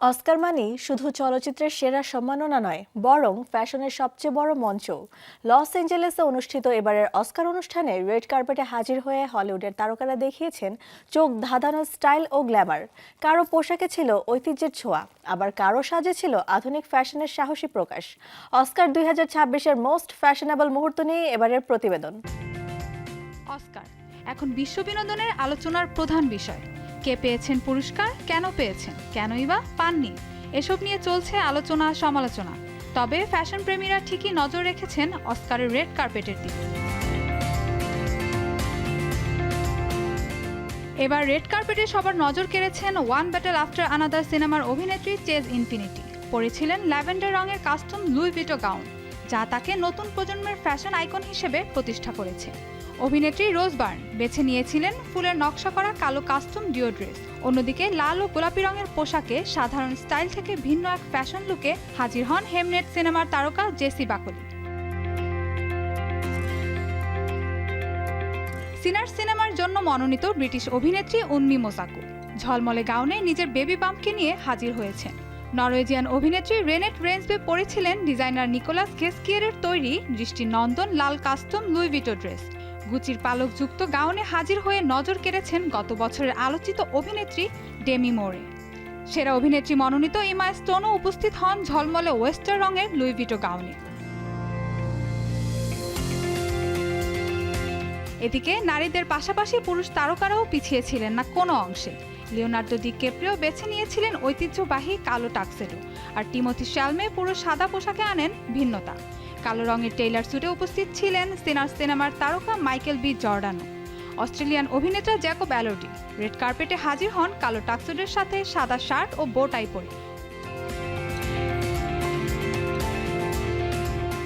Oscar মানি শুধু চলচ্চিত্রের সেরা সম্মাননা নয়, বরং ফ্যাশনের সবচেয়ে বড় মঞ্চ। লস অ্যাঞ্জেলেসে অনুষ্ঠিত এবারের অস্কার অনুষ্ঠানে রেড কার্পেটে হাজির হয়ে হলিউডের তারকারা দেখিয়েছেন চোখ ধাঁধানো স্টাইল ও গ্ল্যামার। কারো পোশাকে ছিল ঐতিহ্যের ছোঁয়া, আবার কারো সাজে ছিল আধুনিক ফ্যাশনের সাহসী প্রকাশ। অস্কার 2026-এর মোস্ট ফ্যাশনেবল মুহূর্ত নিয়ে এবারের প্রতিবেদন। অস্কার এখন বিশ্ব বিনোদনের আলোচনার প্রধান বিষয়। কে পেয়েছেন পুরস্কার, কেন পেয়েছেন, কেনই বা পাননি, এসব নিয়ে চলছে আলোচনা সমালোচনা। তবে ফ্যাশন প্রেমীরা ঠিকই নজর রেখেছেন অস্কারের রেড কার্পেটের দিকে। এবার রেড কার্পেটে সবার নজর কেড়েছেন ওয়ান ব্যাটল আফটার আনাদার সিনেমার অভিনেত্রী চেজ ইনফিনিটি। পরেছিলেন ল্যাভেন্ডার রঙের কাস্টম লুই ভিটো গাউন, যা তাকে নতুন প্রজন্মের ফ্যাশন আইকন হিসেবে প্রতিষ্ঠা করেছে। অভিনেত্রী রোজ বার্ন বেছে নিয়েছিলেন ফুলের নকশা করা কালো কাস্টম ডিও ড্রেস। অন্যদিকে লাল ও গোলাপি রঙের পোশাকে সাধারণ স্টাইল থেকে ভিন্ন এক ফ্যাশন লুকে হাজির হন হেমনেট সিনেমার তারকা জেসি বাকলি। সিনার সিনেমার জন্য মনোনীত ব্রিটিশ অভিনেত্রী উন্মি মোসাকু ঝলমলে গাউনে নিজের বেবি বাম্পকে নিয়ে হাজির হয়েছেন। নরওয়েজিয়ান অভিনেত্রী রেনেট রেন্সবে পরেছিলেন ডিজাইনার নিকোলাস ঘেস্কিয়ারের তৈরি দৃষ্টিনন্দন লাল কাস্টম লুই ভিটো ড্রেস। গুচির পালকযুক্ত গাউনে হাজির হয়ে নজর কেড়েছেন গত বছরের আলোচিত অভিনেত্রী ডেমি মোরে। সেরা অভিনেত্রী মনোনীত ইমা স্টোনও উপস্থিত হন ঝলমলে ওয়েস্টার রঙের লুই ভিটো গাউনে। এদিকে নারীদের পাশাপাশি পুরুষ তারকারাও পিছিয়ে ছিলেন না কোনো অংশে। লিওনার্দো ডিক্যাপ্রিও বেছে নিয়েছিলেন ঐতিহ্যবাহী কালো টাক্সেডো, আর টিমোথি শ্যালমে পুরো সাদা পোশাকে আনেন ভিন্নতা। কালো রঙের টেইলার স্যুটে উপস্থিত ছিলেন সিনার সিনেমার তারকা মাইকেল বি জর্ডানো। অস্ট্রেলিয়ান অভিনেতা জ্যাকব অ্যালোডি রেড কার্পেটে হাজির হন কালো টাক্সেডোর সাথে সাদা শার্ট ও বো টাই পরে।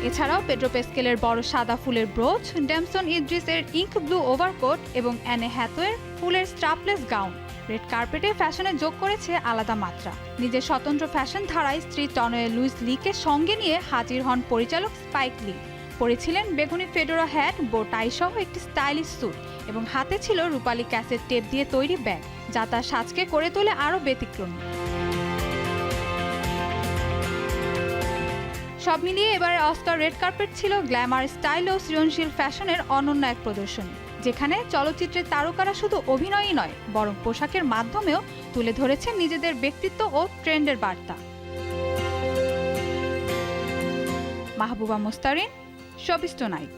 এছাড়াও পেড্রো পেস্কেলের বড় সাদা ফুলের ব্রোচ, ড্যামসন ইদ্রিসের ইঙ্ক ব্লু ওভারকোট এবং অ্যানে হ্যাথওয়ের ফুলের স্ট্রাপলেস গাউন রেড কার্পেটে ফ্যাশনে যোগ করেছে আলাদা মাত্রা। নিজের স্বতন্ত্র ফ্যাশন ধারায় স্ত্রী টনয়ে লুইস লিকে সঙ্গে নিয়ে হাজির হন পরিচালক স্পাইক লি। পরেছিলেন বেগুনি ফেডোরা হ্যাট, বো টাই সহ একটি স্টাইলিশ স্যুট এবং হাতে ছিল রূপালী ক্যাসেট টেপ দিয়ে তৈরি ব্যাগ, যা তার সাজকে করে তোলে আরও ব্যতিক্রমী। সব মিলিয়ে এবারে অস্কার রেড কার্পেট ছিল গ্ল্যামার, স্টাইল ও সৃজনশীল ফ্যাশনের অনন্য এক প্রদর্শনী, যেখানে চলচ্চিত্রের তারকারা শুধু অভিনয়ই নয়, বরং পোশাকের মাধ্যমেও তুলে ধরেছেন নিজেদের ব্যক্তিত্ব ও ট্রেন্ডের বার্তা। Mahbuba Mostarin, showbiz tonight.